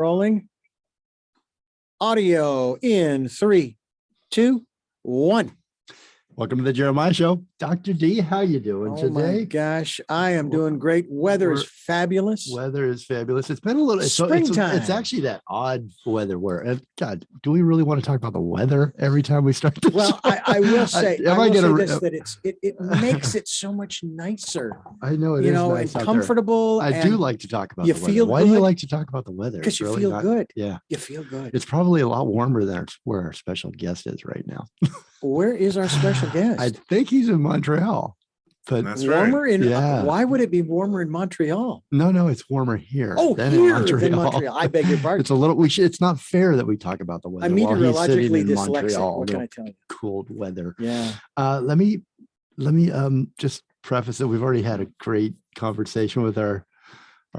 Rolling. Audio in 3, 2, 1. Welcome to the Jeremiah Show. Dr. D, how you doing today? My gosh, I am doing great. Weather is fabulous. Weather is fabulous. It's been a little springtime. It's actually that odd weather where, and God, do we really want to talk about the weather every time we start this? Well, I will say, it makes it so much nicer. I know it is nice and comfortable. I do like to talk about the weather. Feel Why good? do you like to talk about the weather? Because you feel good. Yeah, you feel good. It's probably a lot warmer than where our special guest is right now. Where is our special guest? I think he's in Montreal. But that's warmer right. Why would it be warmer in Montreal? No, it's warmer here. Than in Montreal. I beg your pardon. It's a little. It's not fair that we talk about the weather. I'm meteorologically in dyslexic. Montreal, what can I tell you? Cold weather. Yeah. Let me just preface that we've already had a great conversation with our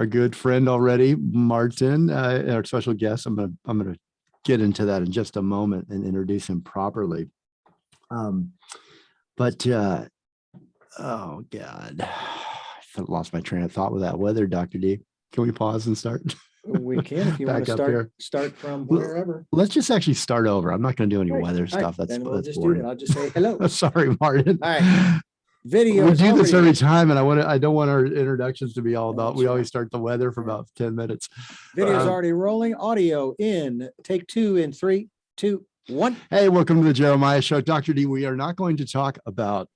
good friend already, Martin, our special guest. I'm gonna get into that in just a moment and introduce him properly. Oh God, I lost my train of thought with that weather, Dr. D. Can we pause and start? We can if you want to start from wherever. Let's just actually start over. I'm not going to do any weather stuff. That's we'll just boring. do it. I'll just say hello. Sorry, Martin. All right. Video. We do this every time, and I don't want our introductions to be all about. We always start the weather for about 10 minutes. Video's already rolling. Audio in. Take 2 in 3, 2, 1. Hey, welcome to the Jeremiah Show, Dr. D. We are not going to talk about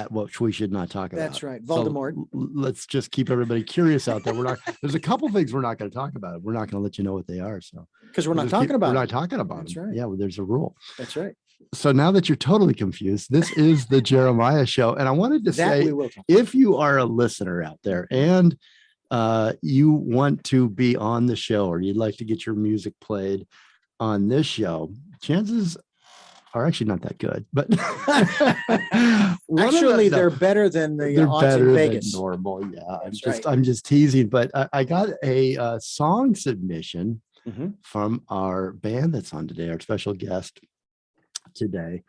what we should not talk about. That's right. Voldemort. So let's just keep everybody curious out there. There's a couple things we're not going to talk about. We're not going to let you know what they are. So because we're not talking about them. That's right. Yeah, well, there's a rule. That's right. So now that you're totally confused, this is the Jeremiah Show. And I wanted to say, if you are a listener out there and you want to be on the show or you'd like to get your music played on this show, chances are actually not that good, but actually they're better than the odds in Vegas. Normal. Yeah, I'm just teasing, but I got a song submission from our band that's on today. Our special guest today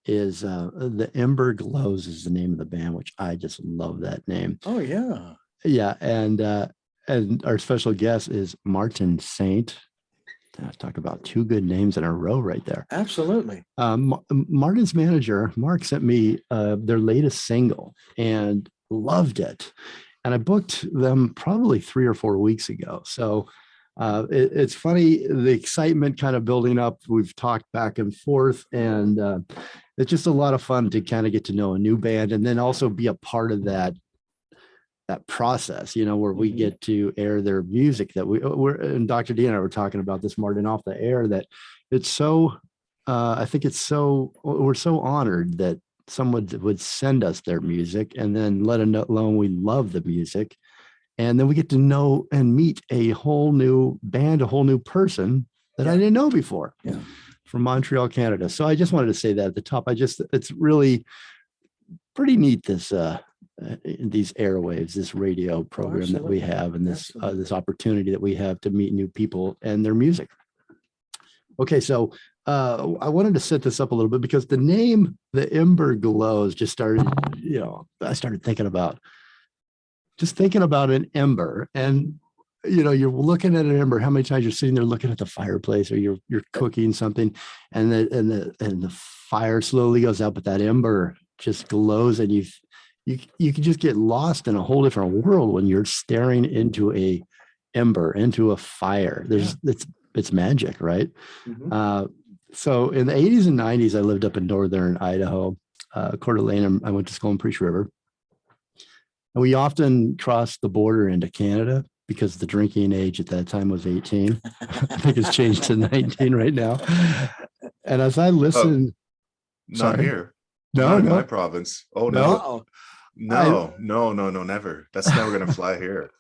is the Ember Glows is the name of the band, which I just love that name. Oh yeah. Yeah. And our special guest is Marin Saint. Talk about two good names in a row right there. Absolutely. Martin's manager, Mark, sent me their latest single and loved it. And I booked them probably 3 or 4 weeks ago. So it's funny, the excitement kind of building up. We've talked back and forth, and it's just a lot of fun to kind of get to know a new band and then also be a part of that process, where we get to air their music that we're and Dr. D and I were talking about this, Martin, off the air, that it's so I think it's so, we're so honored that someone would send us their music and then let them know we love the music. And then we get to know and meet a whole new band, a whole new person that I didn't know before from Montreal, Canada. So I just wanted to say that at the top. It's really pretty neat, these airwaves, this radio program that we have, and this opportunity that we have to meet new people and their music. Okay, so I wanted to set this up a little bit because the name, the Ember Glows, just started, I started thinking about an ember, and you're looking at an ember. How many times you're sitting there looking at the fireplace, or you're cooking something, and the fire slowly goes out, but that ember just glows, and you can just get lost in a whole different world when you're staring into a ember, into a fire. It's magic, right? Mm-hmm. So in the 80s and 90s, I lived up in northern Idaho, Coeur d'Alene. I went to school in Priest River. And we often crossed the border into Canada because the drinking age at that time was 18. I think it's changed to 19 right now. And as I listened, not here. No, not in my province. Oh no. No, never. That's never going to fly here.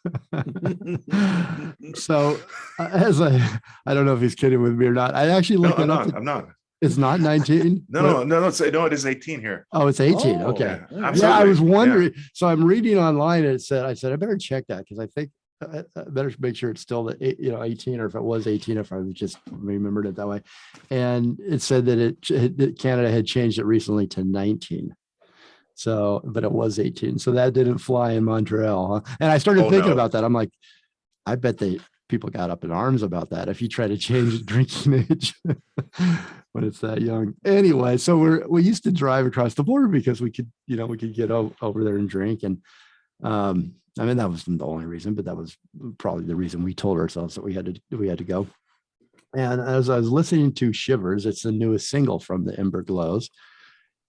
So as I don't know if he's kidding with me or not. I actually looked it up. I'm not. It's not 19. No, it is 18 here. Oh, it's 18. Okay. Yeah, I was wondering. Yeah. So I'm reading online, and I said, I better check that because I think I better make sure it's still 18, or if it was 18, if I just remembered it that way. And it said that Canada had changed it recently to 19. So, but it was 18. So that didn't fly in Montreal. Huh? And I started thinking about that. I'm like, I bet people got up in arms about that if you try to change drinking age when it's that young. Anyway, so we used to drive across the border because we could get over there and drink. And I mean, that wasn't the only reason, but that was probably the reason we told ourselves that we had to go. And as I was listening to Shivers, it's the newest single from the Ember Glows.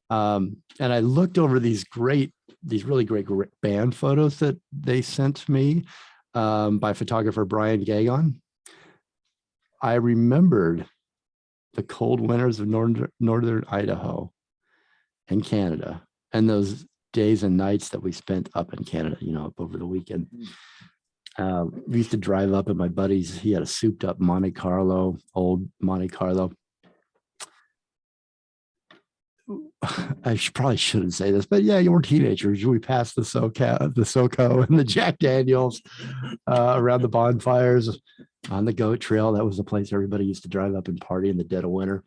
And I looked over these really great band photos that they sent me by photographer Brian Gagon. I remembered the cold winters of northern Idaho and Canada, and those days and nights that we spent up in Canada, up over the weekend. We used to drive up, and my buddies, he had a souped up old Monte Carlo. I probably shouldn't say this, but yeah, you were teenagers. We passed the SoCo and the Jack Daniels around the bonfires on the goat trail. That was the place everybody used to drive up and party in the dead of winter.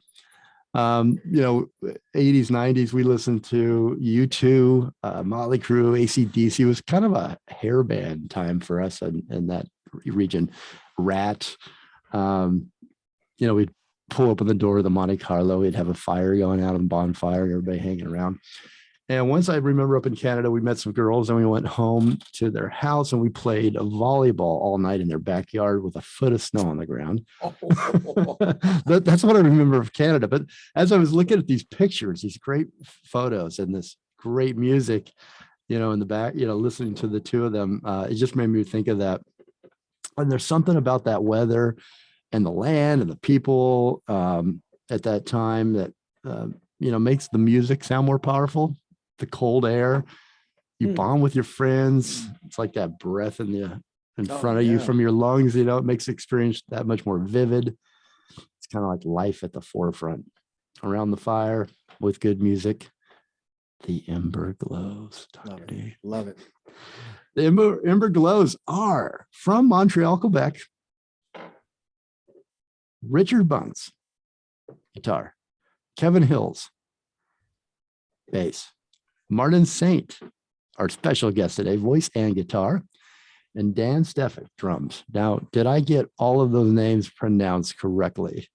80s, 90s, we listened to U2, Motley Crue, AC/DC. It was kind of a hair band time for us in that region. Rat, we'd pull open the door of the Monte Carlo. We'd have a fire going out on the bonfire, everybody hanging around. And once I remember up in Canada, we met some girls and we went home to their house and we played volleyball all night in their backyard with a foot of snow on the ground. That's what I remember of Canada. But as I was looking at these pictures, these great photos and this great music, in the back, listening to the two of them, it just made me think of that. And there's something about that weather and the land and the people at that time that, makes the music sound more powerful. The cold air, you bond with your friends. It's like that breath in front of you from your lungs, it makes the experience that much more vivid. It's kind of like life at the forefront around the fire with good music. The Ember Glows. Love it. The Ember Glows are from Montreal, Quebec. Richard Bunce, guitar. Kevin Hills, bass. Marin Saint, our special guest today, voice and guitar, and Dan Stefik, drums. Now, did I get all of those names pronounced correctly?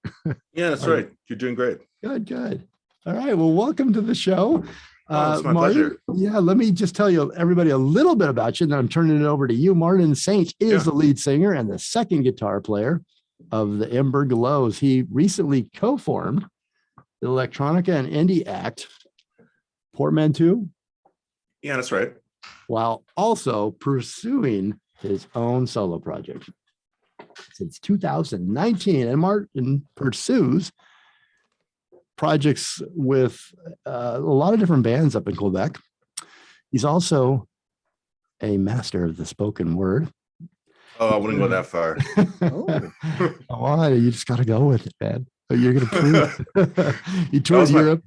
Yeah, that's right. You're doing great. Good. All right. Well, welcome to the show. It's my Martin, pleasure. Yeah, let me just tell you everybody a little bit about you, and then I'm turning it over to you. Marin Saint is the lead singer and the second guitar player of the Ember Glows. He recently co-formed the electronica and indie act Portmanteau. Yeah, that's right. While also pursuing his own solo project since 2019. And Martin pursues projects with a lot of different bands up in Quebec. He's also a master of the spoken word. Oh, I wouldn't go that far. Come on, you just got to go with it, man. You're going to prove. You toured Europe.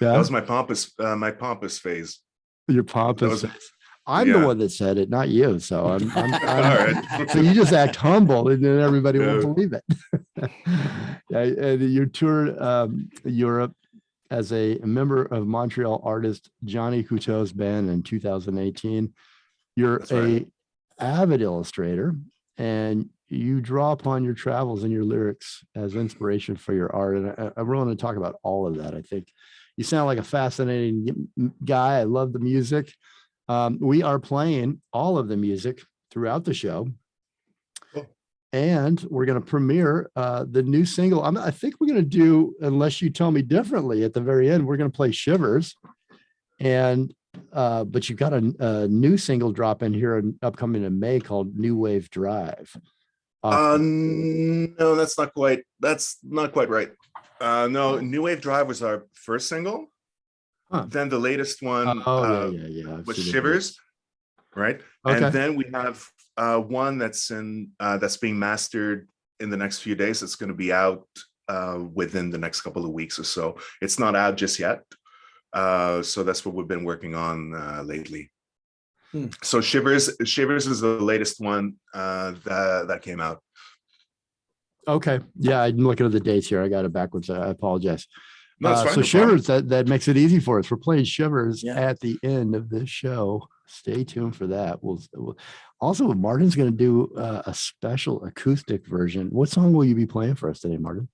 That was my pompous phase. Your pompous. I'm the one that said it, not you. So I'm all right. So you just act humble, and then everybody will believe it. And you toured Europe as a member of Montreal artist Johnny Couteau's band in 2018. You're an avid illustrator, and you draw upon your travels and your lyrics as inspiration for your art. And I really want to talk about all of that. I think you sound like a fascinating guy. I love the music. We are playing all of the music throughout the show. Cool. And we're going to premiere the new single. I think we're going to do, unless you tell me differently at the very end, we're going to play Shivers. And but you've got a new single drop in here upcoming in May called New Wave Drive. No, that's not quite right. No, New Wave Drive was our first single. Then the latest one was Shivers, right? Okay. And then we have one that's being mastered in the next few days. It's going to be out within the next couple of weeks or so. It's not out just yet. So that's what we've been working on lately. So Shivers is the latest one that came out. Okay. Yeah, I'm looking at the dates here. I got it backwards. I apologize. No, so Shivers, that makes it easy for us. We're playing Shivers at the end of this show. Stay tuned for that. We'll Also, Martin's going to do a special acoustic version. What song will you be playing for us today, Martin?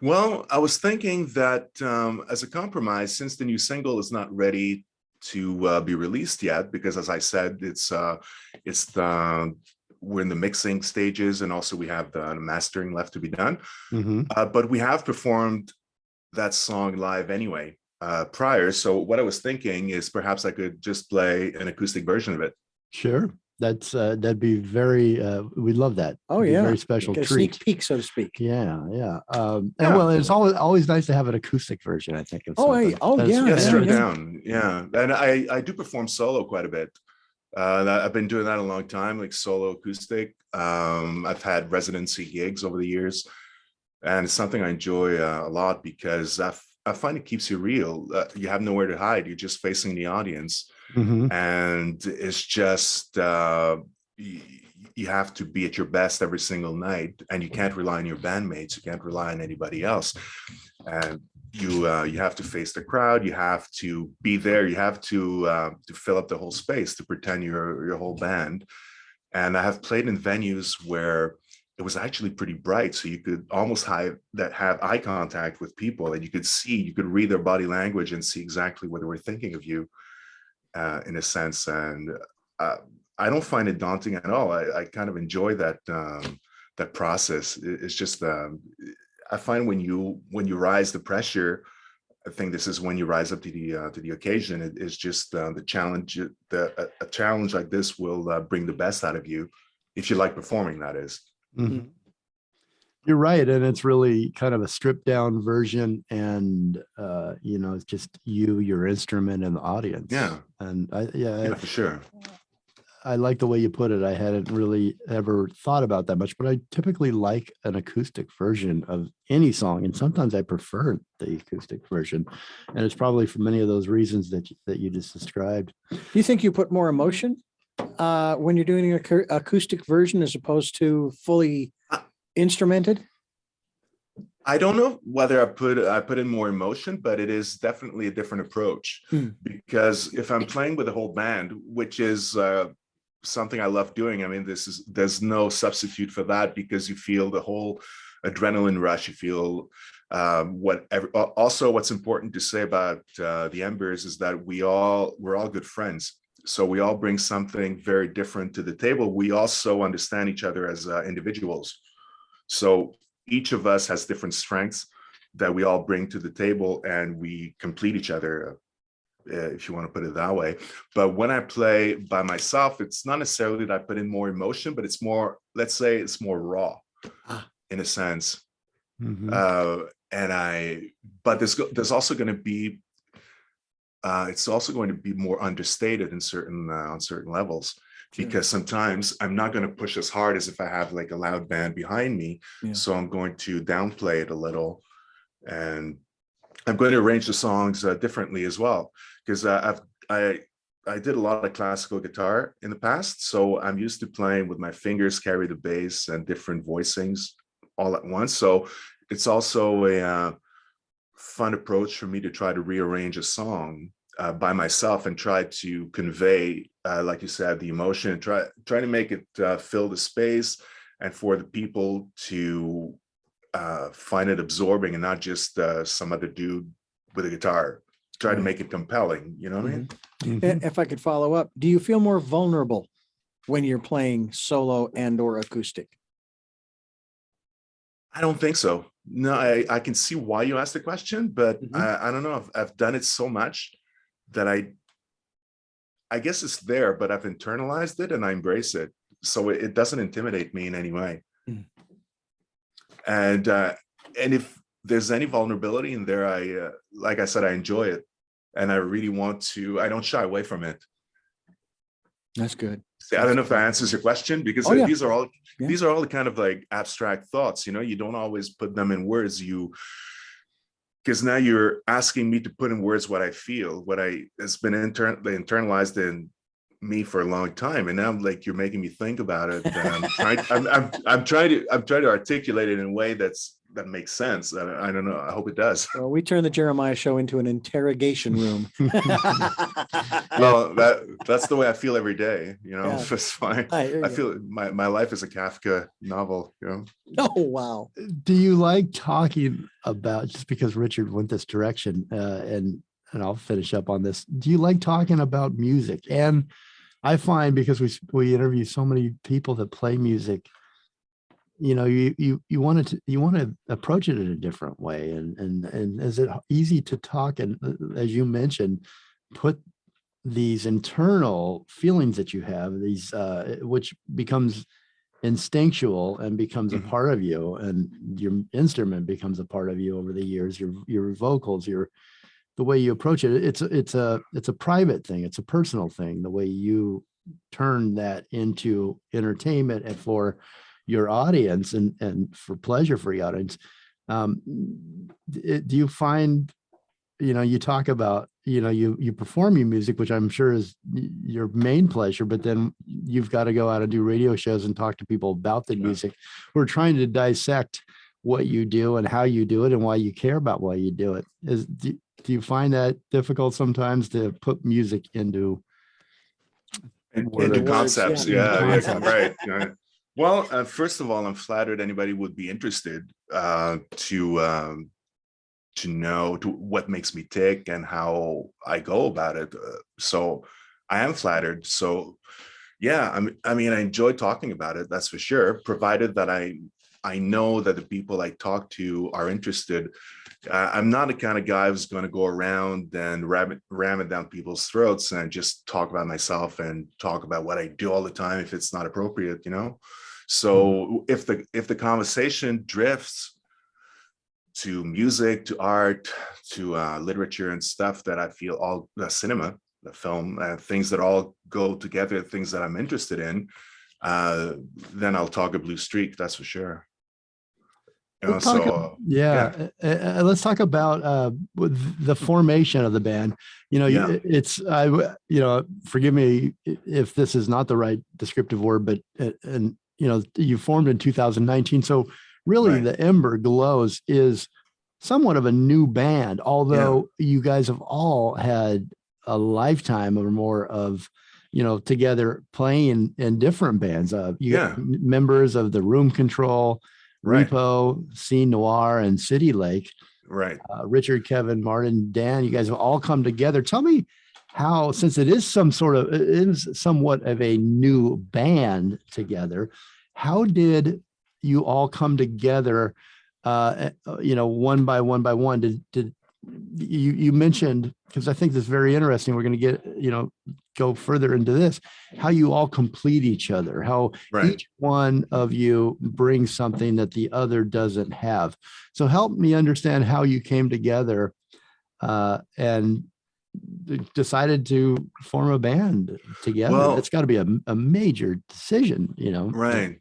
Well, I was thinking that as a compromise, since the new single is not ready to be released yet, because as I said, we're in the mixing stages, and also we have the mastering left to be done. But we have performed that song live anyway prior. So what I was thinking is perhaps I could just play an acoustic version of it. Sure. That'd be very we'd love that. Oh yeah, very special treat. Sneak peek, so to speak. Yeah. And well, it's always nice to have an acoustic version, I think. Stripped down. Yeah. And I do perform solo quite a bit. I've been doing that a long time, like solo acoustic. I've had residency gigs over the years, and it's something I enjoy a lot because I find it keeps you real. You have nowhere to hide. You're just facing the audience. And it's just you have to be at your best every single night, and you can't rely on your bandmates. You can't rely on anybody else, and you have to face the crowd. You have to be there. You have to fill up the whole space, to pretend you're your whole band. And I have played in venues where it was actually pretty bright, so you could almost have eye contact with people, and you could read their body language and see exactly what they were thinking of you. In a sense, and I don't find it daunting at all. I kind of enjoy that process. It's just I find when you rise the pressure, I think this is when you rise up to the occasion. It's just the challenge. A challenge like this will bring the best out of you if you like performing. That is. You're right, and it's really kind of a stripped down version, and it's just your instrument, and the audience. Yeah, and for sure. I like the way you put it. I hadn't really ever thought about that much, but I typically like an acoustic version of any song, and sometimes I prefer the acoustic version, and it's probably for many of those reasons that you just described. Do you think you put more emotion when you're doing an acoustic version as opposed to fully instrumented? I don't know whether I put in more emotion, but it is definitely a different approach. Because if I'm playing with a whole band, which is something I love doing, I mean, there's no substitute for that, because you feel the whole adrenaline rush. You feel also what's important to say about the Embers is that we're all good friends. So we all bring something very different to the table. We also understand each other as individuals. So each of us has different strengths that we all bring to the table, and we complete each other, if you want to put it that way. But when I play by myself, it's not necessarily that I put in more emotion, but it's more, let's say it's more raw in a sense. But there's also going to be, it's also going to be more understated on certain levels. Because sometimes I'm not going to push as hard as if I have like a loud band behind me. So I'm going to downplay it a little, and I'm going to arrange the songs differently as well. Because I did a lot of classical guitar in the past, so I'm used to playing with my fingers carry the bass and different voicings all at once. So it's also a fun approach for me to try to rearrange a song by myself and try to convey, like you said, the emotion, and try to make it fill the space, and for the people to find it absorbing and not just some other dude with a guitar. Try to make it compelling, you know what I mean? If I could follow up, do you feel more vulnerable when you're playing solo and or acoustic? I don't think so. No, I can see why you asked the question, but I don't know. I've done it so much that I guess it's there, but I've internalized it and I embrace it. So it doesn't intimidate me in any way. And if there's any vulnerability in there, like I said, I enjoy it. And I really I don't shy away from it. That's good. See, I don't know if that answers your question, because these are all the kind of like abstract thoughts, you don't always put them in words. Because now you're asking me to put in words what I feel, has been internalized in me for a long time, and now like you're making me think about it. I'm trying to articulate it in a way that makes sense. I don't know. I hope it does. Well, we turn the Jeremiah Show into an interrogation room. Well, that's the way I feel every day. Yeah. It's fine. I feel my life is a Kafka novel. Oh wow. Do you like talking about, just because Richard went this direction, and I'll finish up on this. Do you like talking about music? And I find, because we interview so many people that play music, you want to approach it in a different way. And is it easy to talk, and as you mentioned, put these internal feelings that you have, these which becomes instinctual and becomes a part of you, and your instrument becomes a part of you over the years, your vocals, the way you approach it. It's a private thing. It's a personal thing. The way you turn that into entertainment and for your audience and for pleasure for your audience. Do you find, you talk about, you perform your music, which I'm sure is your main pleasure, but then you've got to go out and do radio shows and talk to people about the music. We're trying to dissect what you do and how you do it and why you care about why you do it. Do you find that difficult sometimes to put music into concepts? Yeah, right. Well, first of all, I'm flattered anybody would be interested to know what makes me tick and how I go about it. So I am flattered. So yeah, I mean, I enjoy talking about it, that's for sure, provided that I know that the people I talk to are interested. I'm not the kind of guy who's going to go around and ram it down people's throats and just talk about myself and talk about what I do all the time if it's not appropriate, So if the conversation drifts to music, to art, to literature and stuff that I feel all the cinema, the film, things that all go together, things that I'm interested in, then I'll talk a blue streak, that's for sure. Let's talk about the formation of the band. Forgive me if this is not the right descriptive word, but you formed in 2019. So really, the Ember Glows is somewhat of a new band, although you guys have all had a lifetime or more of together playing in different bands. You got members of the Room Control, Repo, Scene Noir, and City Lake. Right. Richard, Kevin, Martin, Dan, you guys have all come together. Tell me how, since it is somewhat of a new band together, how did you all come together? One by one. Did you mentioned, because I think this is very interesting. We're going to get go further into this, how you all complete each other, how each one of you brings something that the other doesn't have. So help me understand how you came together and decided to form a band together. Well, it's got to be a major decision, Right.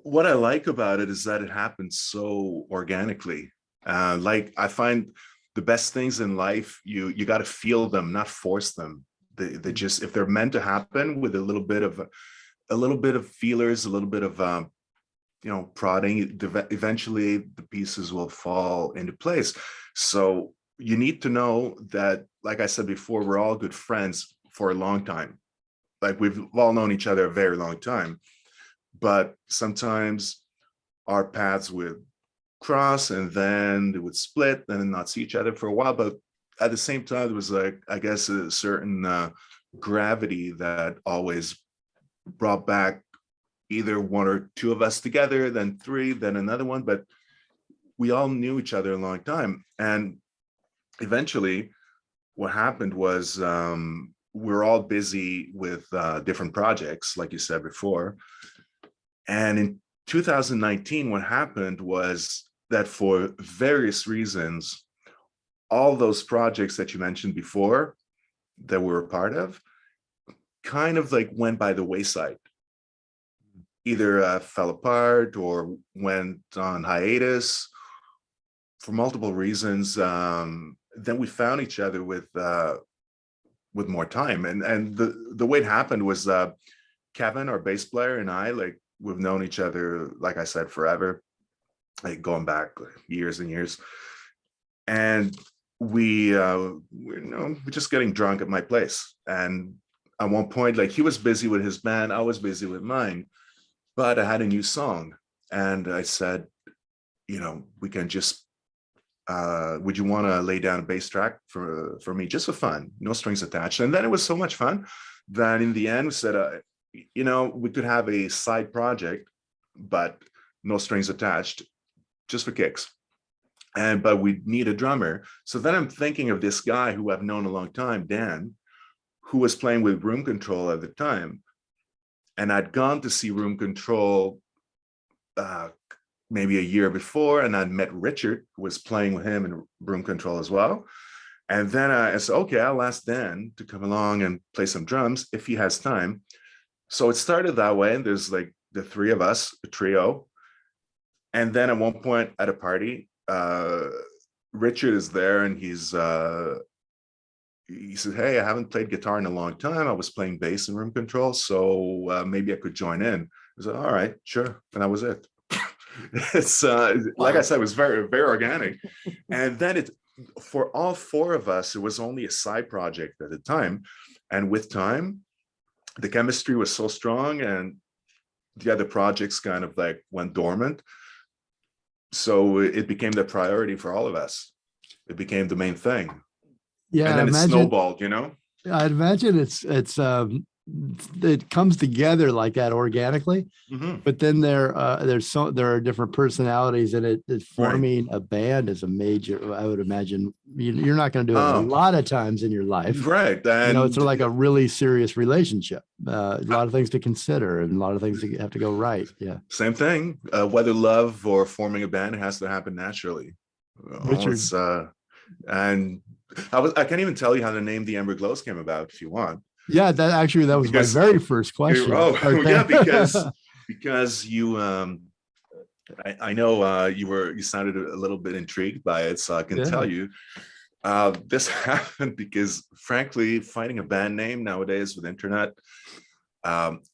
What I like about it is that it happens so organically. Like I find the best things in life, you got to feel them, not force them. They just, if they're meant to happen with a little bit of feelers, a little bit of prodding, eventually the pieces will fall into place. So you need to know that, like I said before, we're all good friends for a long time. Like we've all known each other a very long time, but sometimes our paths would cross and then they would split and then not see each other for a while. But at the same time, there was like, I guess, a certain gravity that always brought back either one or two of us together, then three, then another one. But we all knew each other a long time. And eventually what happened was we're all busy with different projects, like you said before. And in 2019, what happened was that for various reasons, all those projects that you mentioned before that we're a part of kind of like went by the wayside, either fell apart or went on hiatus for multiple reasons. Then we found each other with with more time. And the way it happened was Kevin, our bass player, and I, like, we've known each other, like I said, forever, like going back years and years. And we're just getting drunk at my place. And at one point, like, he was busy with his band, I was busy with mine, but I had a new song. And I said, we can just, would you want to lay down a bass track for me, just for fun, no strings attached? And then it was so much fun that in the end we said, we could have a side project, but no strings attached, just for kicks. But we need a drummer. So then I'm thinking of this guy who I've known a long time, Dan, who was playing with Room Control at the time. And I'd gone to see Room Control maybe a year before, and I'd met Richard, who was playing with him in Room Control as well. And then I said, okay, I'll ask Dan to come along and play some drums if he has time. So it started that way. And there's like the three of us, a trio. And then at one point at a party, Richard is there, and he said, hey, I haven't played guitar in a long time. I was playing bass in Room Control, so maybe I could join in. I said, all right, sure. And that was it. It's like I said, it was very, very organic. And then for all four of us, it was only a side project at the time. And with time, the chemistry was so strong, and the other projects kind of like went dormant. So it became the priority for all of us. It became the main thing. Yeah, and then it snowballed, I'd imagine it comes together like that organically, but then there are different personalities, and it forming a band is a major. I would imagine you're not going to do it a lot of times in your life, right? And it's sort of like a really serious relationship. A lot of things to consider, and a lot of things that have to go right. Yeah, same thing. Whether love or forming a band, it has to happen naturally. Richard, and I can't even tell you how the name The Ember Glows came about, if you want. Yeah, that was my very first question. Yeah, because you, I know you sounded a little bit intrigued by it, so I can tell you, this happened because, frankly, finding a band name nowadays with internet,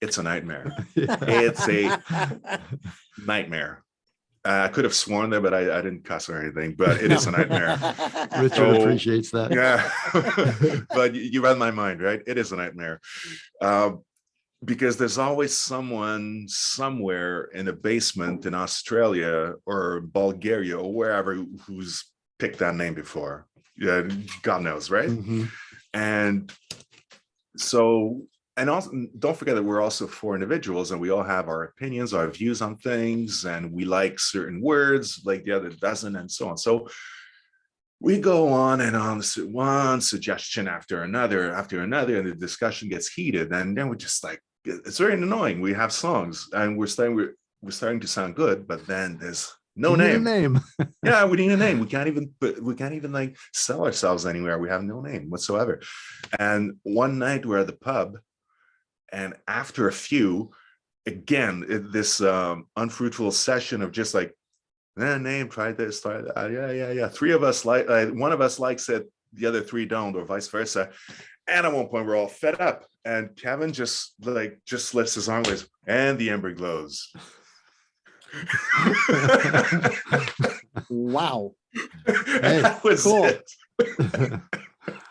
it's a nightmare. It's a nightmare. I could have sworn there, but I didn't cuss or anything, but it is a nightmare. Richard appreciates that. Yeah, but you read my mind, right? It is a nightmare. Because there's always someone somewhere in a basement in Australia or Bulgaria or wherever who's picked that name before. Yeah, God knows, right? And so, and also, don't forget that we're also four individuals, and we all have our opinions, our views on things, and we like certain words like the other doesn't, and so on. So we go on and on, one suggestion after another, and the discussion gets heated, and then we're just like, it's very annoying. We have songs, and we're starting to sound good, but then there's no name. Yeah, we need a name. We can't even like sell ourselves anywhere. We have no name whatsoever. And one night we're at the pub, and after a few, again, this unfruitful session of just like, name, try this, try that. Yeah. Three of us like, one of us likes it, the other three don't, or vice versa. And at one point, we're all fed up, and Kevin just lifts his arm, and The Ember Glows. Wow. Hey, that was cool. it.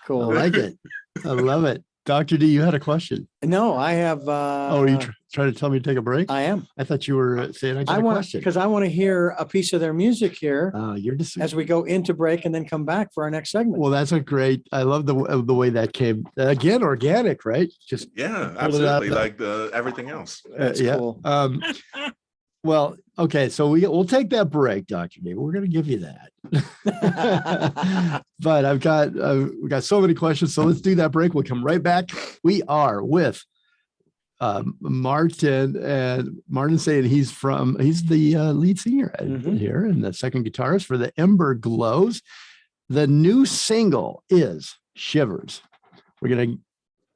Cool. I like it. I love it. Dr. D, you had a question. No, I have. Are you trying to tell me to take a break? I am. I thought you were saying I got a question. Because I want to hear a piece of their music here you're just as we go into break and then come back for our next segment. Well, that's a great. I love the way that came again, organic, right? Just absolutely, like everything else. That's cool. Well, okay, so we'll take that break, Dr. D. We're going to give you that. But we got so many questions, so let's do that break. We'll come right back. We are with Marin Saint. He's the lead singer here and the second guitarist for the Ember Glows. The new single is Shivers. We're going to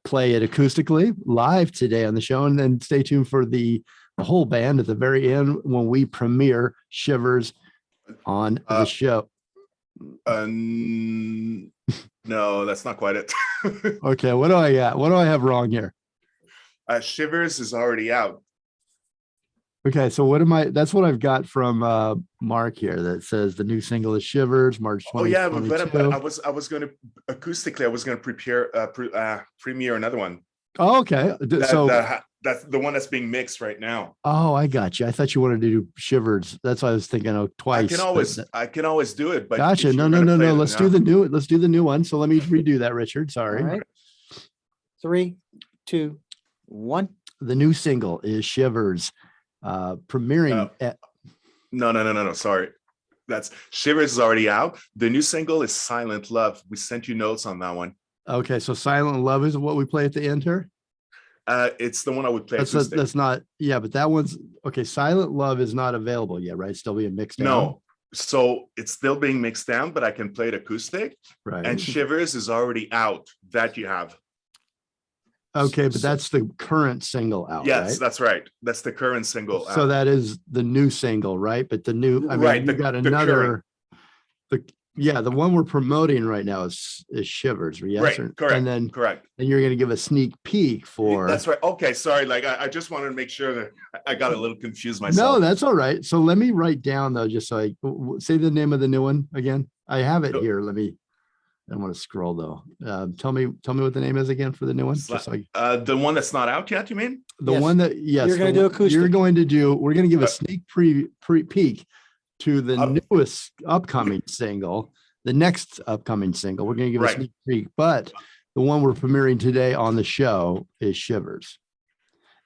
play it acoustically live today on the show, and then stay tuned for the whole band at the very end when we premiere Shivers on the show. No, that's not quite it. Okay, what do I got? What do I have wrong here? Shivers is already out. Okay, so what am I? That's what I've got from Mark here that says the new single is Shivers, March 2022. Oh yeah, but I was going to acoustically. I was going to premiere another one. Oh, okay. That's the one that's being mixed right now. Oh, I got you. I thought you wanted to do Shivers. That's why I was thinking twice. I can always do it. But gotcha. No. Let's do the new. Let's do the new one. So let me redo that, Richard. Sorry. All right. 3, 2, 1. The new single is Shivers, premiering at. No. Sorry. That's Shivers is already out. The new single is Silent Love. We sent you notes on that one. Okay, so Silent Love is what we play at the end here. It's the one I would play. That's not. Yeah, but that one's okay. Silent Love is not available yet, right? Still being mixed down. No, so it's still being mixed down, but I can play it acoustic. Right. And Shivers is already out. That you have. Okay, but that's the current single out. Yes, right? That's right. That's the current single. So that is the new single, right? But the new, I mean, right, you got another. The one we're promoting right now is Shivers, yes? Right, correct. And then correct. And you're going to give a sneak peek for. That's right. Okay, sorry. Like I just wanted to make sure that I got a little confused myself. No, that's all right. So let me write down though, just so I say the name of the new one again. I have it here. I don't want to scroll though. Tell me what the name is again for the new one. The one that's not out yet, you mean? The one that you're going to do acoustic. We're going to give a sneak peek to the newest upcoming single, the next upcoming single. We're going to give a sneak peek, but the one we're premiering today on the show is Shivers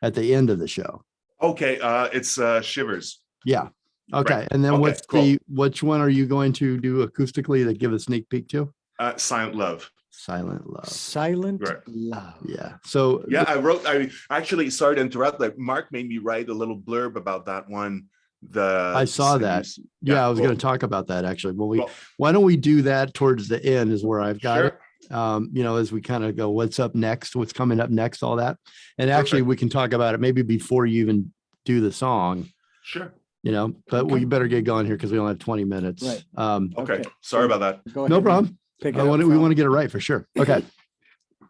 at the end of the show. Okay. It's Shivers. Yeah. Okay. Right. And then which one are you going to do acoustically that give a sneak peek to? Silent Love. Silent Love. Silent Love. Yeah. So I actually, sorry to interrupt, like Mark made me write a little blurb about that one. I saw that. I was going to talk about that actually. Why don't we do that towards the end is where I've got it. As we kind of go, what's up next, what's coming up next, all that. And actually we can talk about it maybe before you even do the song. Sure. But we better get going here because we only have 20 minutes. Right. Okay. Sorry about that. No problem. We want to get it right for sure. Okay.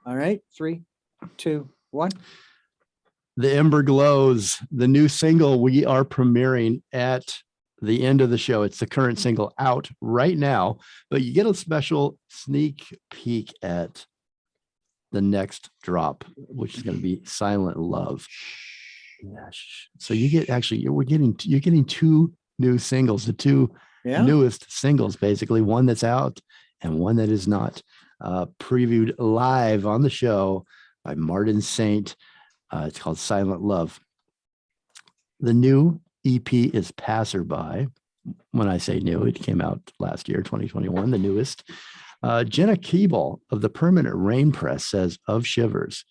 All right. 3, 2, 1. The Ember Glows, the new single we are premiering at the end of the show. It's the current single out right now, but you get a special sneak peek at the next drop, which is going to be Silent Love. So you're getting 2 new singles, the 2 newest singles, basically one that's out and one that is not, previewed live on the show by Marin Saint. It's called Silent Love. The new EP is Passerby. When I say new, it came out last year, 2021, the newest. Jenna Keeble of the Permanent Rain Press says of Shivers,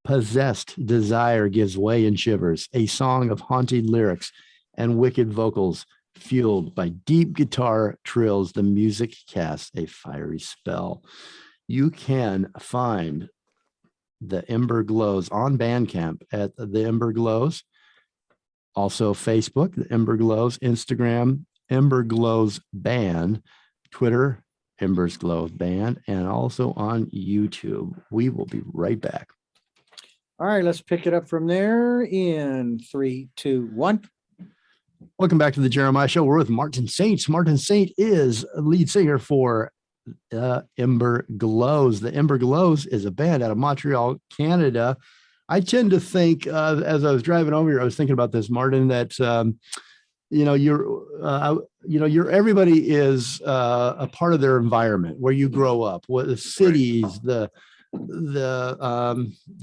possessed desire gives way in Shivers, a song of haunting lyrics and wicked vocals fueled by deep guitar trills. The music casts a fiery spell. You can find the Ember Glows on Bandcamp at the Ember Glows. Also Facebook, the Ember Glows, Instagram, Ember Glows Band, Twitter, Embers Glows Band, and also on YouTube. We will be right back. All right, let's pick it up from there in 3, 2, 1. Welcome back to the Jeremiah Show. We're with Marin Saint. Marin Saint is a lead singer for Ember Glows. The Ember Glows is a band out of Montreal, Canada. I tend to think, as I was driving over here, I was thinking about this, Marin, that everybody is a part of their environment where you grow up. What the cities, the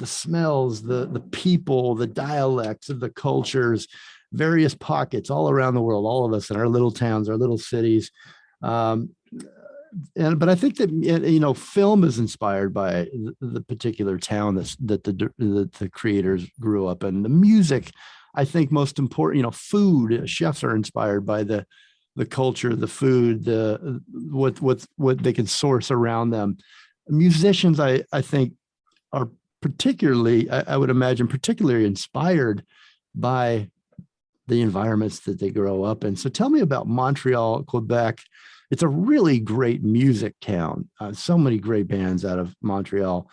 smells, the people, the dialects of the cultures, various pockets all around the world. All of us in our little towns, our little cities. But I think that film is inspired by the particular town that the creators grew up in. The music, I think, most important. Food. Chefs are inspired by the culture, the food, what they can source around them. Musicians, I think, are particularly, I would imagine, particularly inspired by the environments that they grow up in. So tell me about Montreal, Quebec. it's a really great music town. So many great bands out of Montreal.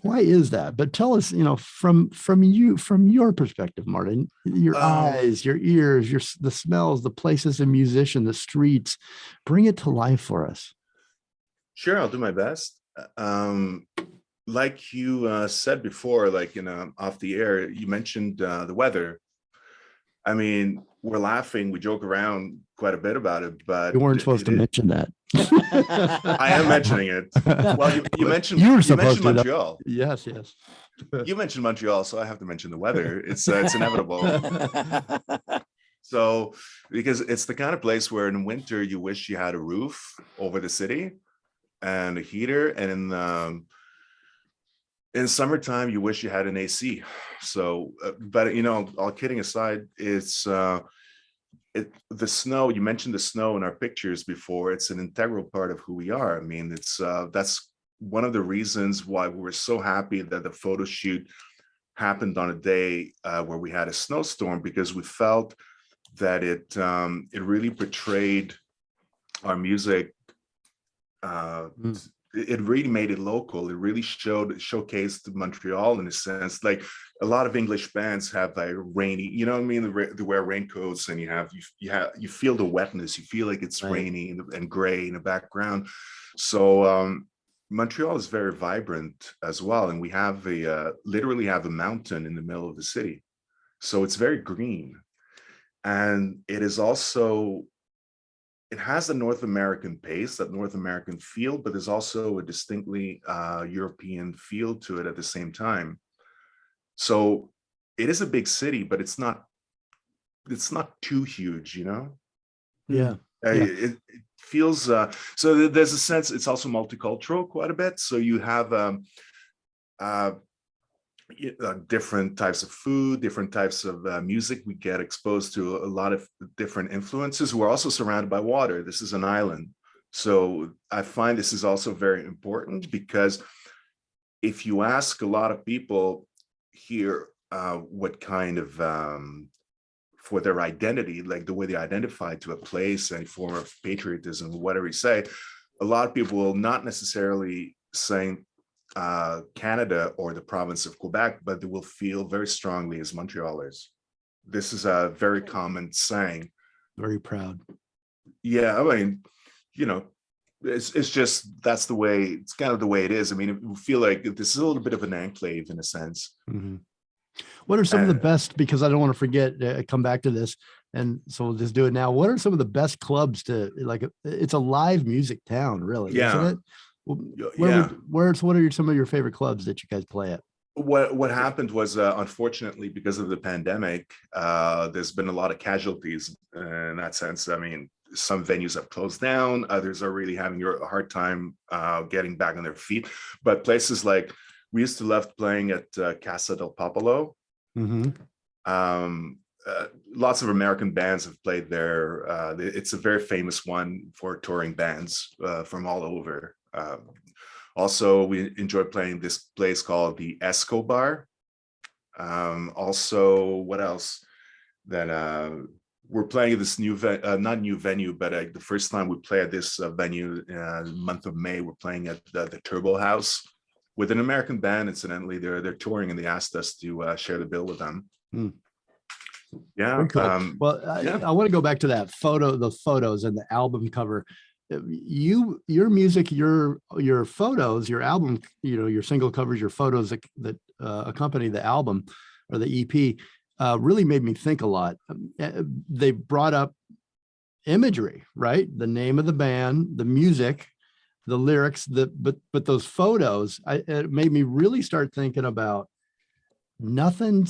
Why is that? But tell us, from your perspective, Martin, your eyes, your ears, the smells, the places, the musician, the streets, bring it to life for us. Sure, I'll do my best. Like you said before, like, off the air, you mentioned the weather. I mean, we're laughing, we joke around quite a bit about it, but you weren't supposed to mention that. I am mentioning it. Well, you mentioned Montreal. Yes. You mentioned Montreal, so I have to mention the weather. It's inevitable. So, because it's the kind of place where in winter you wish you had a roof over the city and a heater, and in summertime you wish you had an AC. So, but all kidding aside, it's the snow. You mentioned the snow in our pictures before. It's an integral part of who we are. I mean, it's that's one of the reasons why we were so happy that the photo shoot happened on a day where we had a snowstorm, because we felt that it really portrayed our music. It really made it local. It really showcased Montreal in a sense. Like a lot of English bands have like rainy, you know what I mean? They wear raincoats, and you feel the wetness. You feel like it's rainy and gray in the background. So Montreal is very vibrant as well, and we have literally have a mountain in the middle of the city, so it's very green, and it is also. It has the North American pace, that North American feel, but there's also a distinctly European feel to it at the same time. So it is a big city, but it's not too huge, Yeah. It feels so. There's a sense it's also multicultural quite a bit. So you have different types of food, different types of music. We get exposed to a lot of different influences. We're also surrounded by water. This is an island. So I find this is also very important, because if you ask a lot of people here what kind of, for their identity, like the way they identify to a place, any form of patriotism, whatever you say, a lot of people will not necessarily say Canada or the province of Quebec, but they will feel very strongly as Montrealers. This is a very common saying. Very proud. Yeah, I mean, it's just, that's the way, it's kind of the way it is. I mean, we feel like this is a little bit of an enclave in a sense. Mm-hmm. What are some of the best, because I don't want to forget, come back to this, and so we'll just do it now. What are some of the best clubs to, like, it's a live music town, really, isn't it? What are some of your favorite clubs that you guys play at? What happened was, unfortunately, because of the pandemic, there's been a lot of casualties in that sense. I mean, some venues have closed down, others are really having a hard time getting back on their feet. But places like, we used to love playing at Casa del Popolo. Mm-hmm. Lots of American bands have played there. It's a very famous one for touring bands from all over. Also, we enjoy playing this place called the Escobar. Also, what else? Then we're playing this new, not new venue, but the first time we play at this venue in the month of May, we're playing at the Turbo House with an American band. Incidentally, they're touring, and they asked us to share the bill with them. Yeah. Cool. I want to go back to that those photos and the album cover. Your music, your photos, your album, your single covers, your photos that accompany the album or the EP really made me think a lot. They brought up imagery, right? The name of the band, the music, the lyrics, but those photos, it made me really start thinking about nothing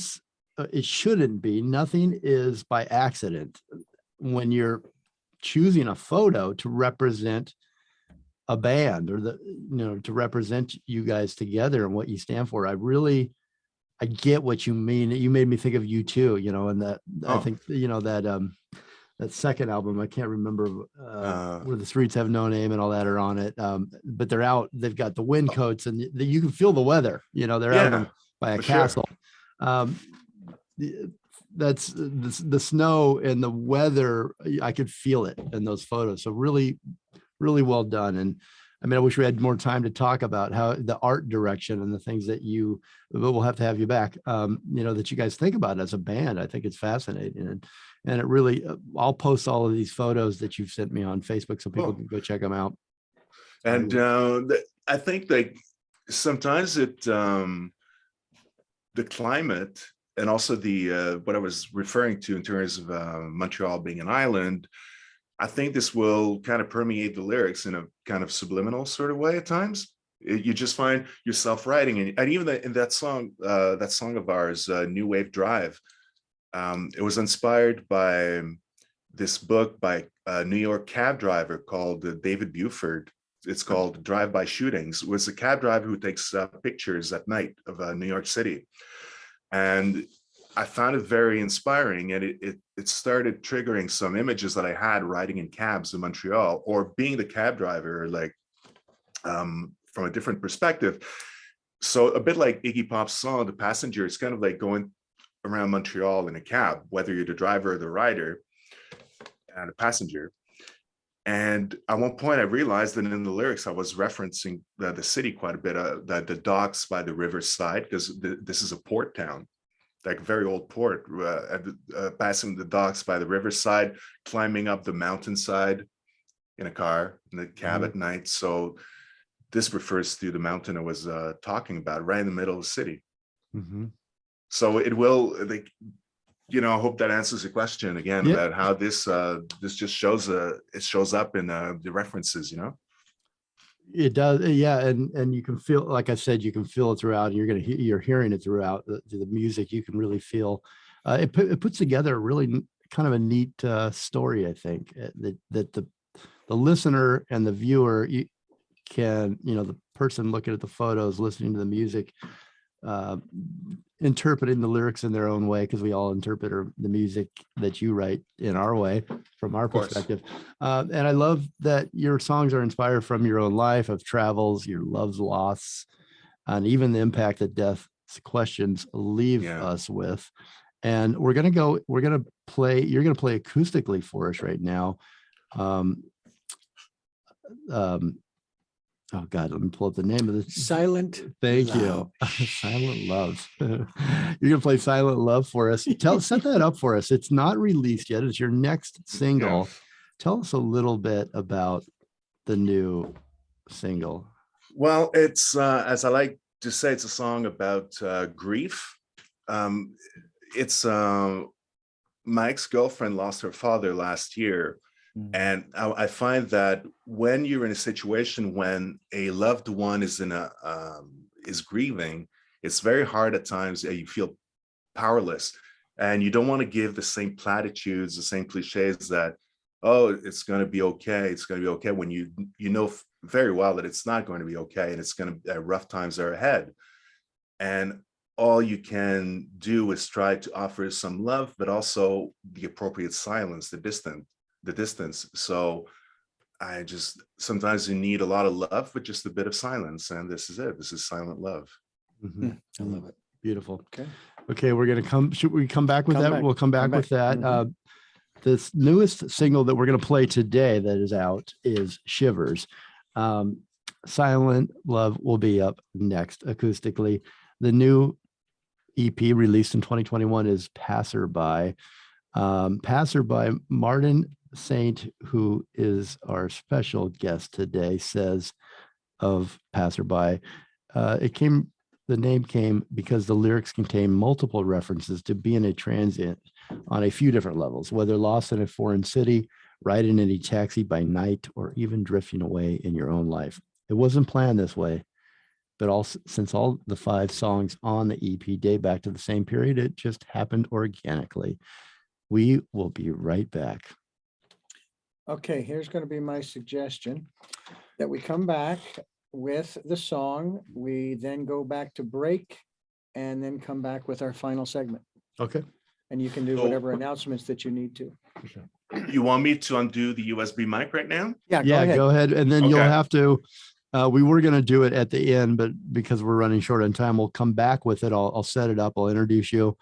is by accident when you're choosing a photo to represent a band, or to represent you guys together and what you stand for. I get what you mean. You made me think of U2, and that I think, that second album, I can't remember where the streets have no name and all that are on it. But they're out, they've got the wind coats, and you can feel the weather, they're out by a castle. that's the snow and the weather. I could feel it in those photos. So really, really well done. And I mean, I wish we had more time to talk about how the art direction and the things that but we'll have to have you back, that you guys think about as a band. I think it's fascinating. And it really, I'll post all of these photos that you've sent me on Facebook so people can go check them out. And I think like sometimes the climate and also the what I was referring to in terms of Montreal being an island, I think this will kind of permeate the lyrics in a kind of subliminal sort of way at times. You just find yourself writing, and even in that song of ours, New Wave Drive, it was inspired by this book by a New York cab driver called David Buford. It's called Drive-By Shootings. It was a cab driver who takes pictures at night of New York City. And I found it very inspiring, and it started triggering some images that I had riding in cabs in Montreal, or being the cab driver, like from a different perspective. So a bit like Iggy Pop's song, The Passenger, it's kind of like going around Montreal in a cab, whether you're the driver or the rider and a passenger. And at one point I realized that in the lyrics, I was referencing the city quite a bit, the docks by the riverside, because this is a port town, like a very old port, passing the docks by the riverside, climbing up the mountainside in a car, in the cab at night. So this refers to the mountain I was talking about, right in the middle of the city. So it will, like, I hope that answers the question again about how this just shows up in the references, It does, yeah, and you can feel, like I said, you can feel it throughout, and you're hearing it throughout the music. You can really feel it puts together a really kind of a neat story. I think that the listener and the viewer can, the person looking at the photos, listening to the music, interpreting the lyrics in their own way, because we all interpret the music that you write in our way, from our perspective. And I love that your songs are inspired from your own life of travels, your loves, loss, and even the impact that death's questions leave us with. And you're going to play acoustically for us right now. Oh God, let me pull up the name of this. Silent. Thank you. Silent Love. You're gonna play Silent Love for us. Set that up for us. It's not released yet. It's your next single. Tell us a little bit about the new single. Well, it's as I like to say, it's a song about grief. It's my ex-girlfriend lost her father last year. And I find that when you're in a situation when a loved one is is grieving, it's very hard at times. You feel powerless, and you don't want to give the same platitudes, the same cliches that, oh, it's going to be okay. It's going to be okay, when you know very well that it's not going to be okay, and it's going to rough times are ahead. And all you can do is try to offer some love, but also the appropriate silence, the distance. So sometimes you need a lot of love, but just a bit of silence. And this is it. This is Silent Love. I love it. Beautiful. Okay. We're going to should we come back with that? We'll come back with that. This newest single that we're going to play today that is out is Shivers. Silent Love will be up next acoustically. The new EP released in 2021 is Passerby. Passerby, Marin Saint, who is our special guest today, says of Passerby, the name came because the lyrics contain multiple references to being a transient on a few different levels, whether lost in a foreign city, riding in a taxi by night, or even drifting away in your own life. It wasn't planned this way, but since all the 5 songs on the EP date back to the same period, it just happened organically. We will be right back. Okay, here's going to be my suggestion, that we come back with the song. We then go back to break, and then come back with our final segment. Okay. And you can do whatever announcements that you need to. You want me to undo the USB mic right now? Yeah, go ahead. And then you'll have to, we were going to do it at the end, but because we're running short on time, we'll come back with it. I'll set it up. I'll introduce you.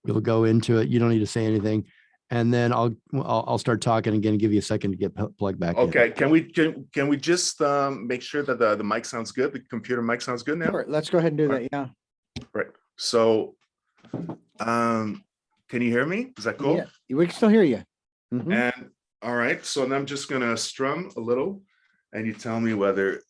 We'll go into it. You don't need to say anything. And then I'll start talking again and give you a second to get plugged back in. Okay, can we just make sure that the mic sounds good? The computer mic sounds good now? Sure, let's go ahead and do that. Yeah. Right. So can you hear me? Is that cool? Yeah, we can still hear you. Mhm. And all right, so then I'm just gonna strum a little and you tell me whether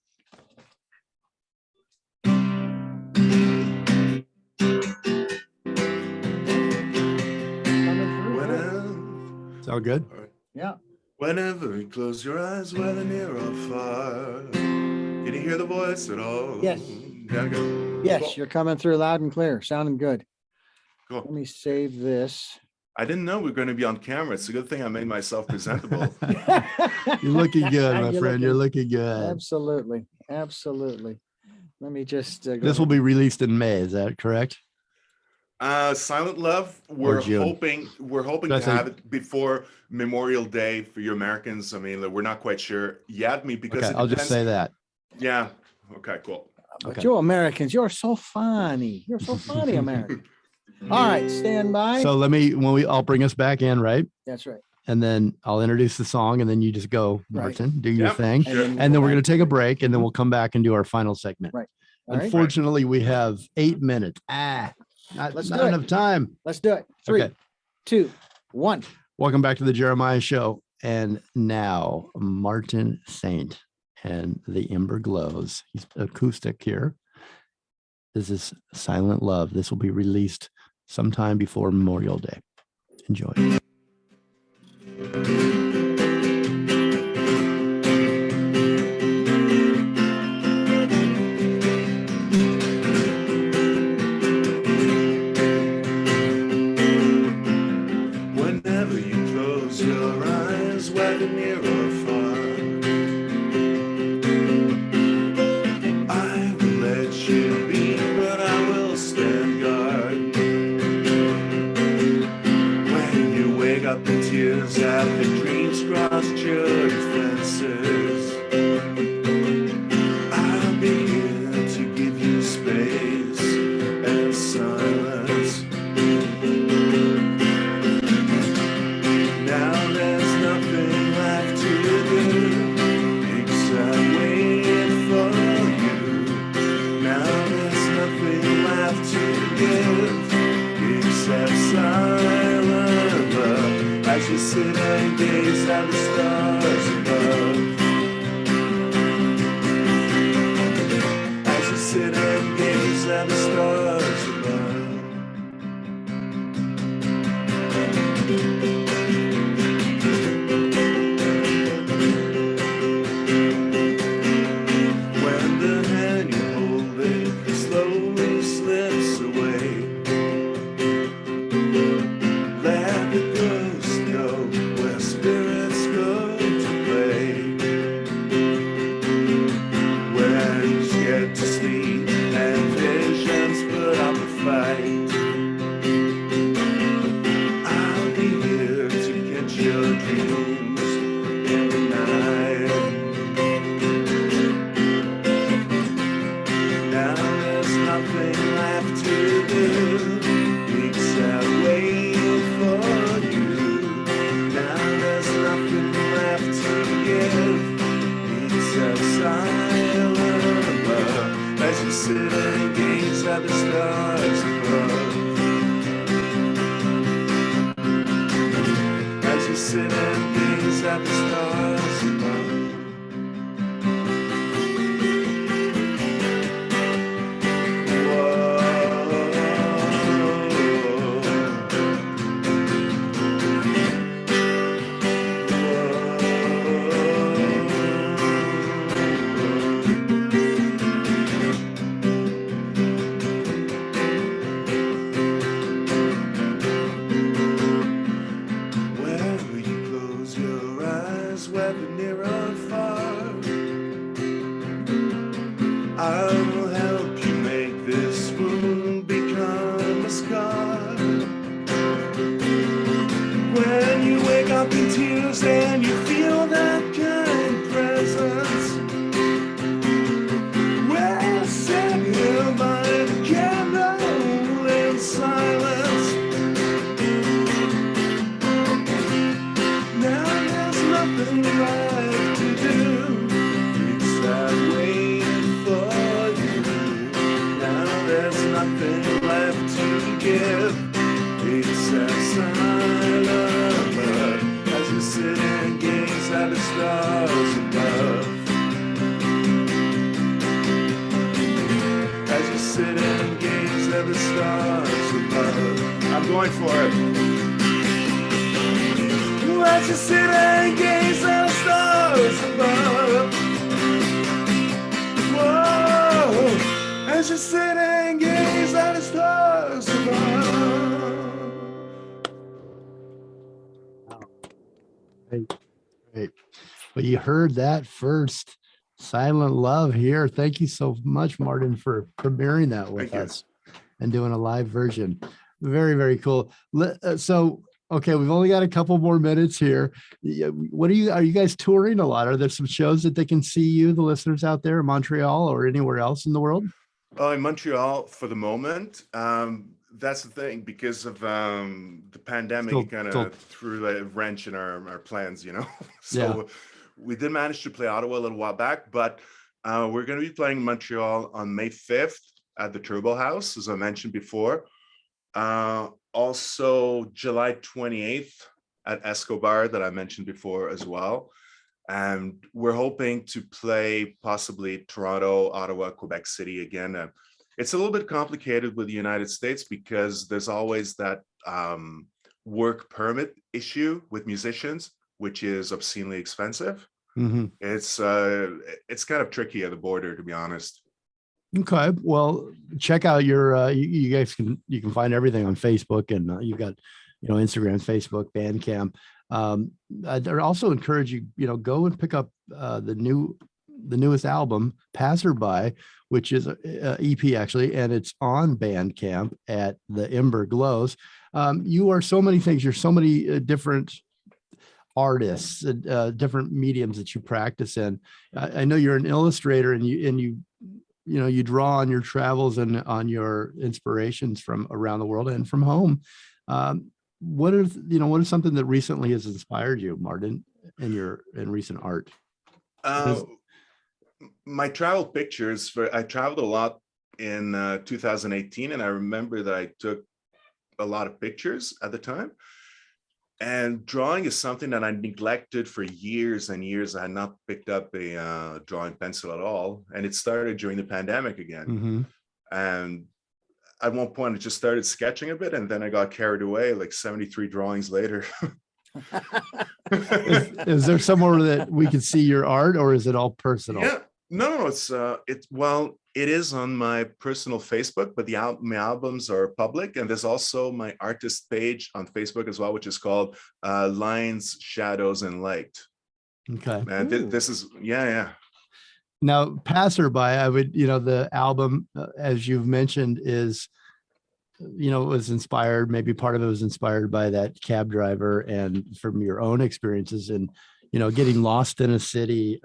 Sound good? all right. Yeah. Whenever you close your eyes, whether near or far, can you hear the voice at all? Yes. Yeah, good. Yes, Cool. you're coming through loud and clear, sounding good. Cool. Let me save this. I didn't know we were going to be on camera. It's a good thing I made myself presentable. You're looking good, my friend. You're looking good. Absolutely. Absolutely. Let me just. Go This will be released in May. Is that correct? Silent Love, we're June. hoping to have it before Memorial Day for you Americans. I mean, we're not quite sure yet. I mean, because Okay, I'll just say that. Yeah. Okay, cool. But Okay. you Americans, you're so funny. You're so funny, American. All right, stand by. So I'll bring us back in, right? That's right. And then I'll introduce the song and then you just go, Martin, do your Yep. thing. Sure. And then we're going to take a break and then we'll come back and do our final segment. Right. All right. Unfortunately, we have 8 minutes. Not Let's do enough it. time. Let's do it. 3, Okay. 2, 1. Welcome back to the Jeremiah Show. And now Marin Saint and the Ember Glows. He's acoustic here. This is Silent Love. This will be released sometime before Memorial Day. Enjoy. Whenever you close your eyes, whether near or far, I will let you be, but I will stand guard. When you wake up in tears after dreams cross church fences, I'll be here to give you space and silence. Now there's nothing left to do except wait for you. Now there's nothing left to give except silent love as you sit and gaze at the stars above. As you sit and gaze at the stars above. When the hand you hold it slowly slips away, let the ghost go where spirits go to play. When you get to sleep and visions put up a fight, I'll be here to catch your dreams in the night. Now there's nothing left to do except wait for you. Now there's nothing left to give except silent love as you sit and gaze at the stars above. As you sit and gaze at the stars above. Wherever you close your eyes, the stars above. I'm going for it. Let's just sit and gaze at the stars above. Whoa, let's just sit and gaze at the stars above. Great. Well, you heard that first. Silent Love here. Thank you so much, Martin, for premiering that with us and doing a live version. Very, very cool. So, okay, we've only got a couple more minutes here. What are you guys touring a lot? Are there some shows that they can see you, the listeners out there in Montreal or anywhere else in the world? In Montreal for the moment. That's the thing, because of the pandemic, it kind of threw a wrench in our plans, you know. So we did manage to play Ottawa a little while back, but we're going to be playing Montreal on May 5th at the Turbo House, as I mentioned before. Also July 28th at Escobar, that I mentioned before as well. And we're hoping to play possibly Toronto, Ottawa, Quebec City again. It's a little bit complicated with the United States because there's always that work permit issue with musicians, which is obscenely expensive. Mm-hmm. It's kind of tricky at the border, to be honest. Okay, well, check out your you guys can find everything on Facebook, and you've got Instagram, Facebook, Bandcamp. I'd also encourage you, go and pick up the newest album, Passerby, which is a EP actually, and it's on Bandcamp at the Ember Glows. You are so many things. You're so many different artists, different mediums that you practice in. I know you're an illustrator, and you draw on your travels and on your inspirations from around the world and from home. What is something that recently has inspired you, Martin, in recent art? My travel pictures. I traveled a lot in 2018, and I remember that I took a lot of pictures at the time. And drawing is something that I neglected for years and years. I had not picked up a drawing pencil at all, and it started during the pandemic again. Mm-hmm. And at one point, I just started sketching a bit, and then I got carried away. Like 73 drawings later. Is there somewhere that we can see your art, or is it all personal? Yeah, no. It is on my personal Facebook, but my albums are public, and there's also my artist page on Facebook as well, which is called Lines, Shadows, and Light. Okay, and this is Now, Passerby, I would, the album, as you've mentioned, is, was inspired, maybe part of it was inspired by that cab driver and from your own experiences and, getting lost in a city.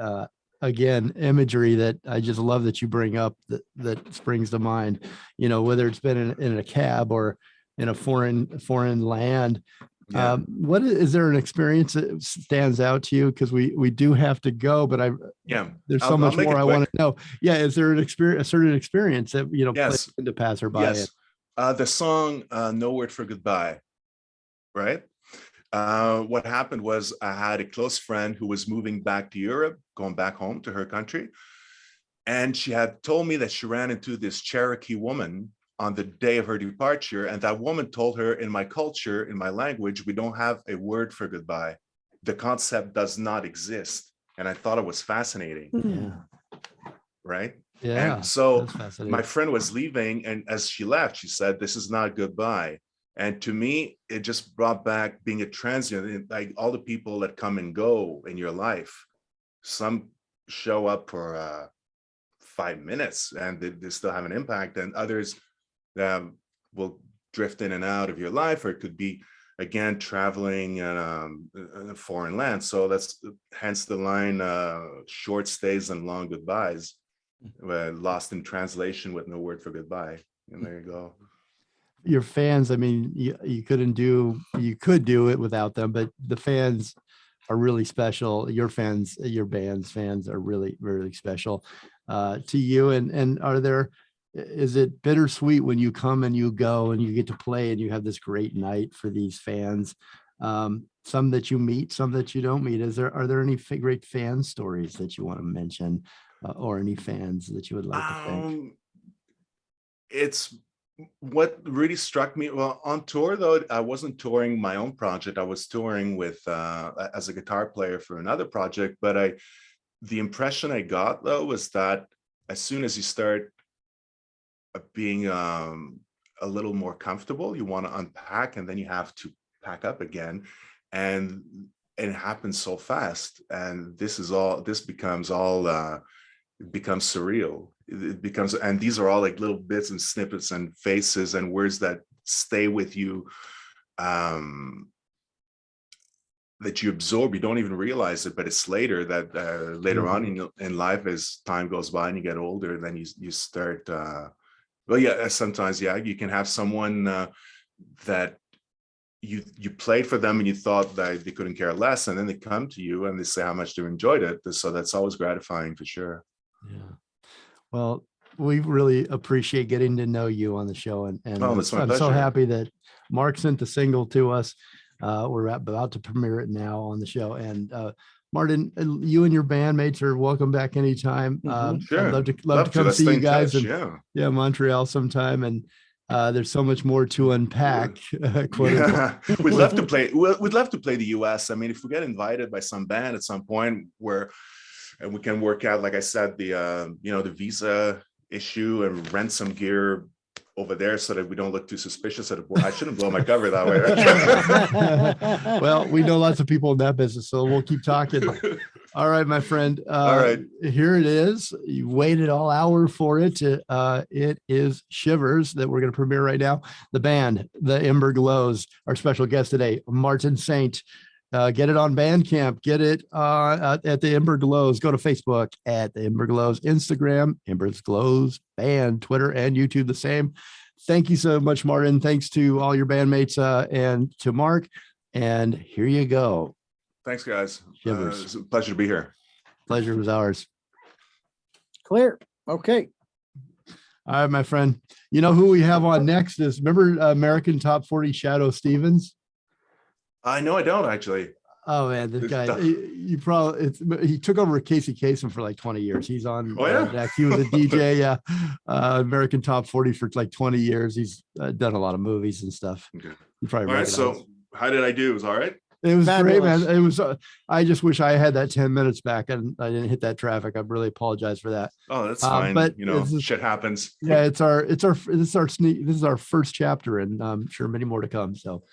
Again, imagery that I just love that you bring up that springs to mind, whether it's been in a cab or in a foreign land. Yeah. What is there an experience that stands out to you? Because we do have to go, but there's so much more I want to know. Yeah, is there a certain experience that plays into Passerby? Yes, the song "No Word for Goodbye," right? What happened was I had a close friend who was moving back to Europe, going back home to her country, and she had told me that she ran into this Cherokee woman on the day of her departure, and that woman told her, in my culture, in my language, we don't have a word for goodbye. The concept does not exist. And I thought it was fascinating. Yeah. Right? Yeah. And so my friend was leaving, and as she left, she said, "This is not goodbye." And to me, it just brought back being a transient, like all the people that come and go in your life. Some show up for 5 minutes and they still have an impact, and others will drift in and out of your life, or it could be, again, traveling in a foreign land. So that's hence the line, short stays and long goodbyes, lost in translation with no word for goodbye. And there you go. Your fans, I mean, you could do it without them, but the fans are really special. Your fans, your band's fans are really, really special to you. And is it bittersweet when you come and you go and you get to play and you have this great night for these fans? Some that you meet, some that you don't meet. Are there any great fan stories that you want to mention, or any fans that you would like to thank? It's what really struck me, well, on tour though, I wasn't touring my own project. I was touring with as a guitar player for another project. But the impression I got though was that as soon as you start being a little more comfortable, you want to unpack, and then you have to pack up again, and it happens so fast. And this becomes surreal. It becomes, and these are all like little bits and snippets and faces and words that stay with you, that you absorb. You don't even realize it, but it's later that later on in life, as time goes by and you get older, then you start. Well, yeah, sometimes, yeah, you can have someone that you played for them and you thought that they couldn't care less, and then they come to you and they say how much they enjoyed it. So that's always gratifying for sure. Yeah. Well, we really appreciate getting to know you on the show, and I'm so happy that Mark sent the single to us. We're about to premiere it now on the show, and Martin, you and your bandmates are welcome back anytime. Sure. I'd love to come see you guys in Montreal sometime. And there's so much more to unpack. We'd love to play. We'd love to play the US. I mean, if we get invited by some band at some point and we can work out, like I said, the visa issue and rent some gear over there so that we don't look too suspicious. I shouldn't blow my cover that way. Well, we know lots of people in that business, so we'll keep talking. All right, my friend. All right. Here it is. You waited all hour for it. It is Shivers that we're going to premiere right now. The band, the Ember Glows, our special guest today, Marin Saint. Get it on Bandcamp. Get it at the Ember Glows. Go to Facebook at the Ember Glows, Instagram, Ember Glows Band, Twitter, and YouTube the same. Thank you so much, Martin. Thanks to all your bandmates and to Mark. And here you go. Thanks, guys. Shivers. It's a pleasure to be here. Pleasure was ours. Clear. Okay. All right, my friend. You know who we have on next is, remember American Top 40 Shadow Stevens? I know I don't actually. Oh man, this guy, he took over Casey Kasem for like 20 years. He's on next. He was a DJ, American Top 40 for like 20 years. He's done a lot of movies and stuff. Okay. You probably all right. So how did I do? It was all right. It was Fabulous. Great, man. It was. I just wish I had that 10 minutes back and I didn't hit that traffic. I really apologize for that. Oh, that's fine. But shit happens. Yeah, this is our first chapter, and I'm sure many more to come. So.